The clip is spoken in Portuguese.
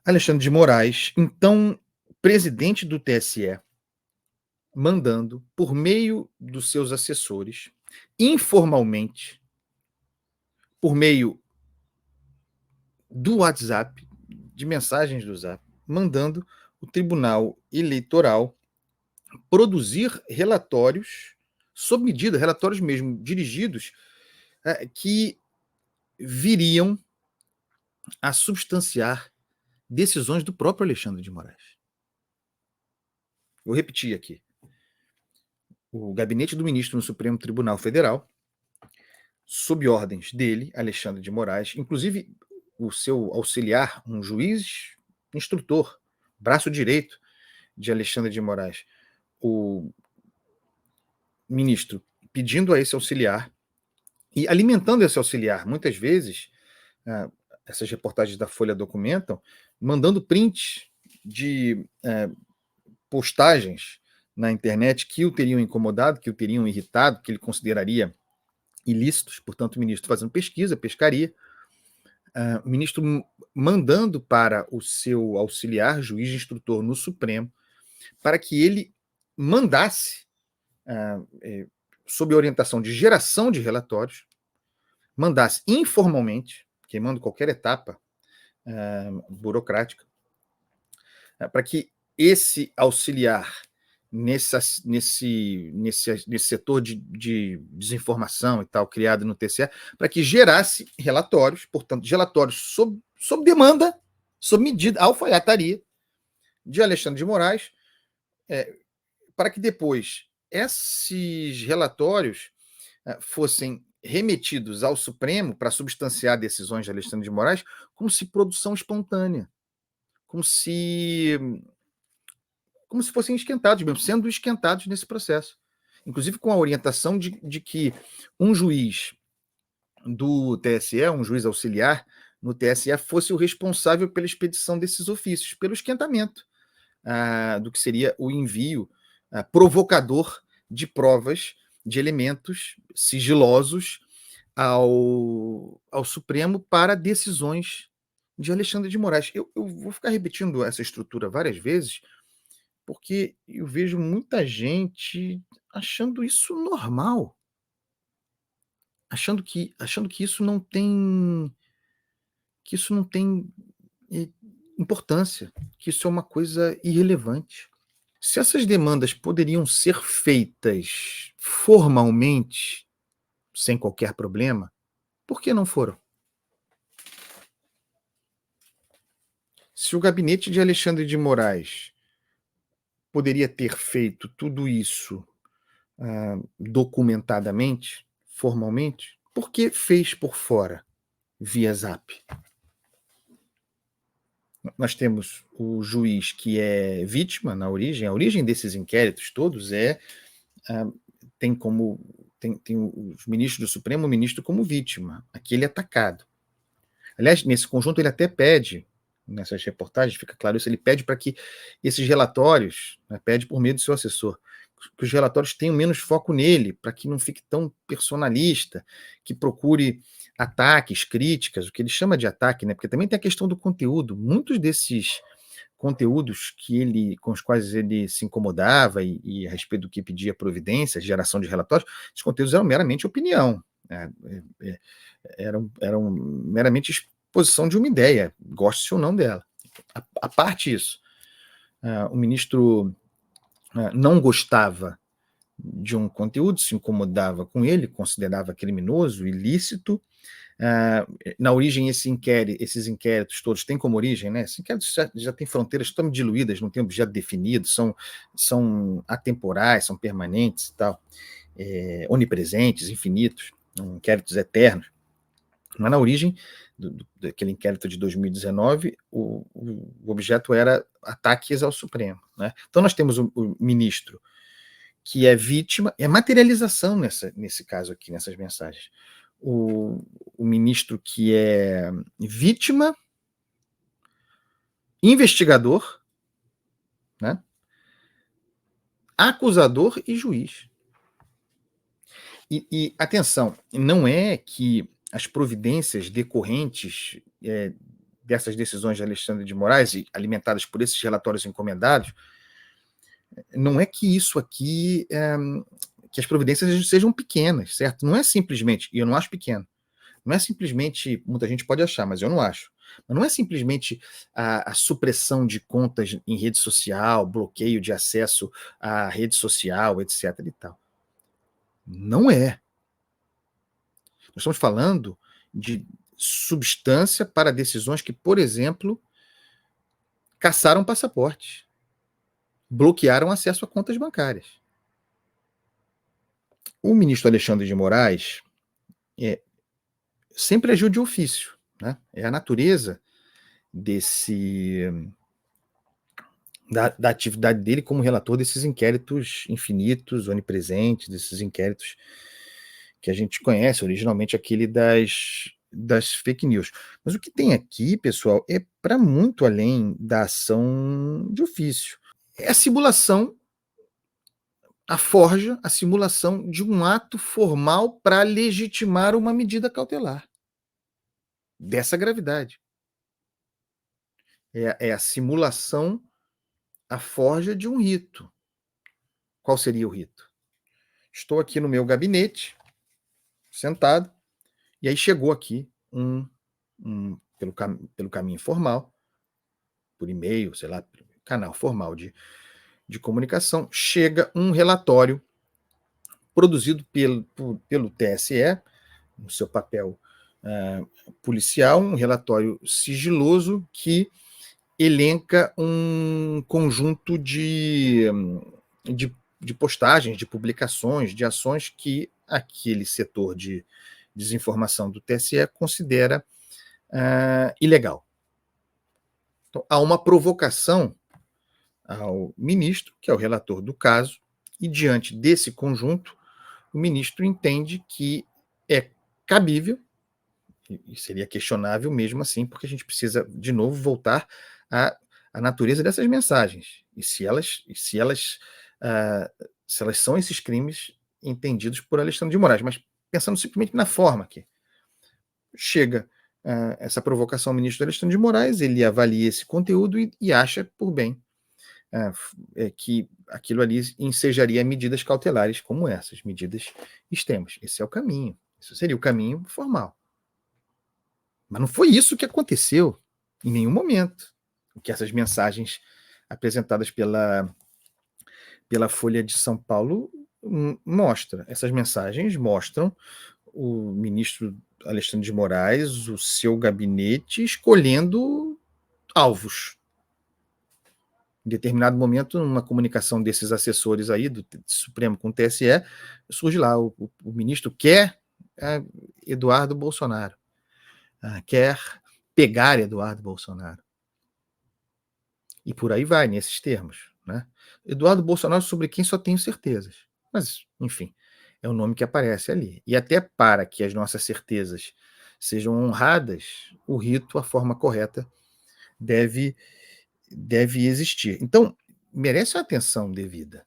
Alexandre de Moraes, então presidente do TSE, mandando, por meio dos seus assessores, informalmente, por meio do WhatsApp, de mensagens do Zap, mandando o Tribunal Eleitoral produzir relatórios sob medida, relatórios mesmo dirigidos, que viriam a substanciar decisões do próprio Alexandre de Moraes. Vou repetir aqui. O gabinete do ministro no Supremo Tribunal Federal, sob ordens dele, Alexandre de Moraes, inclusive o seu auxiliar, um juiz instrutor, braço direito de Alexandre de Moraes, o ministro pedindo a esse auxiliar e alimentando esse auxiliar, muitas vezes, essas reportagens da Folha documentam, mandando prints de postagens na internet que o teriam incomodado, que o teriam irritado, que ele consideraria ilícitos, portanto, o ministro fazendo pesquisa, pescaria, o ministro mandando para o seu auxiliar, juiz instrutor no Supremo, para que ele mandasse, sob a orientação de geração de relatórios, mandasse informalmente, queimando qualquer etapa burocrática, para que esse auxiliar nesse setor de desinformação e tal, criado no TCE, para que gerasse relatórios, portanto, relatórios sob demanda, sob medida, alfaiataria de Alexandre de Moraes, para que depois esses relatórios fossem remetidos ao Supremo para substanciar decisões de Alexandre de Moraes como se produção espontânea, como se fossem esquentados mesmo, sendo esquentados nesse processo. Inclusive com a orientação de que um juiz do TSE, um juiz auxiliar no TSE, fosse o responsável pela expedição desses ofícios, pelo esquentamento do que seria o envio provocador de provas, de elementos sigilosos ao Supremo para decisões de Alexandre de Moraes. Eu vou ficar repetindo essa estrutura várias vezes, porque eu vejo muita gente achando isso normal, achando que isso não tem importância, que isso é uma coisa irrelevante. Se essas demandas poderiam ser feitas formalmente, sem qualquer problema, por que não foram? Se o gabinete de Alexandre de Moraes poderia ter feito tudo isso documentadamente, formalmente, por que fez por fora, via Zap? Nós temos o juiz que é vítima na origem, a origem desses inquéritos todos tem os ministros do Supremo, o ministro como vítima, aquele atacado. Aliás, nesse conjunto ele até pede, nessas reportagens, fica claro isso, ele pede para que esses relatórios, pede por meio do seu assessor, que os relatórios tenham menos foco nele, para que não fique tão personalista, que procure ataques, críticas, o que ele chama de ataque, porque também tem a questão do conteúdo. Muitos desses conteúdos com os quais ele se incomodava e a respeito do que pedia providência, geração de relatórios, esses conteúdos eram meramente opinião, eram meramente exposição de uma ideia, goste ou não dela. A parte isso, o ministro não gostava de um conteúdo, se incomodava com ele, considerava criminoso, ilícito. Na origem, esses inquéritos todos têm como origem, né? Esses inquéritos já têm fronteiras totalmente diluídas, não têm objeto definido, são atemporais, são permanentes e tal, onipresentes, infinitos, inquéritos eternos. Mas na origem daquele inquérito de 2019, o objeto era ataques ao Supremo, né? Então nós temos o ministro que é vítima, é materialização nesse caso aqui, nessas mensagens. O ministro que é vítima, investigador, né? Acusador e juiz. E atenção, não é que as providências decorrentes dessas decisões de Alexandre de Moraes, e alimentadas por esses relatórios encomendados, não é que isso aqui, que as providências sejam pequenas, certo? Não é simplesmente, e eu não acho pequeno, não é simplesmente, muita gente pode achar, mas eu não acho, mas não é simplesmente a supressão de contas em rede social, bloqueio de acesso à rede social, etc. e tal. Não é. Nós estamos falando de substância para decisões que, por exemplo, caçaram passaportes, bloquearam acesso a contas bancárias. O ministro Alexandre de Moraes sempre agiu de ofício, né? É a natureza da atividade dele como relator desses inquéritos infinitos, onipresentes, desses inquéritos que a gente conhece, originalmente aquele das fake news. Mas o que tem aqui, pessoal, é para muito além da ação de ofício. É a simulação, a forja, a simulação de um ato formal para legitimar uma medida cautelar dessa gravidade. É a simulação, a forja de um rito. Qual seria o rito? Estou aqui no meu gabinete, sentado, e aí chegou aqui pelo caminho formal, por e-mail, sei lá, pelo canal formal de comunicação, chega um relatório produzido pelo TSE, no seu papel policial, um relatório sigiloso que elenca um conjunto de postagens, de publicações, de ações que aquele setor de desinformação do TSE considera ilegal. Então, há uma provocação ao ministro, que é o relator do caso, e diante desse conjunto, o ministro entende que é cabível, e seria questionável mesmo assim, porque a gente precisa, de novo, voltar à natureza dessas mensagens, e se elas são esses crimes entendidos por Alexandre de Moraes, mas pensando simplesmente na forma aqui. Chega essa provocação ao ministro Alexandre de Moraes, ele avalia esse conteúdo e acha por bem que aquilo ali ensejaria medidas cautelares como essas, medidas extremas. Esse é o caminho. Isso seria o caminho formal. Mas não foi isso que aconteceu em nenhum momento. O que essas mensagens apresentadas pela Folha de São Paulo mostra. Essas mensagens mostram o ministro Alexandre de Moraes, o seu gabinete, escolhendo alvos. Em determinado momento, numa comunicação desses assessores aí do Supremo com o TSE, surge lá, o ministro quer Eduardo Bolsonaro, quer pegar Eduardo Bolsonaro. E por aí vai, nesses termos. Né? Eduardo Bolsonaro, sobre quem só tenho certezas. Mas, enfim, é o nome que aparece ali. E até para que as nossas certezas sejam honradas, o rito, a forma correta, deve existir. Então, merece a atenção devida.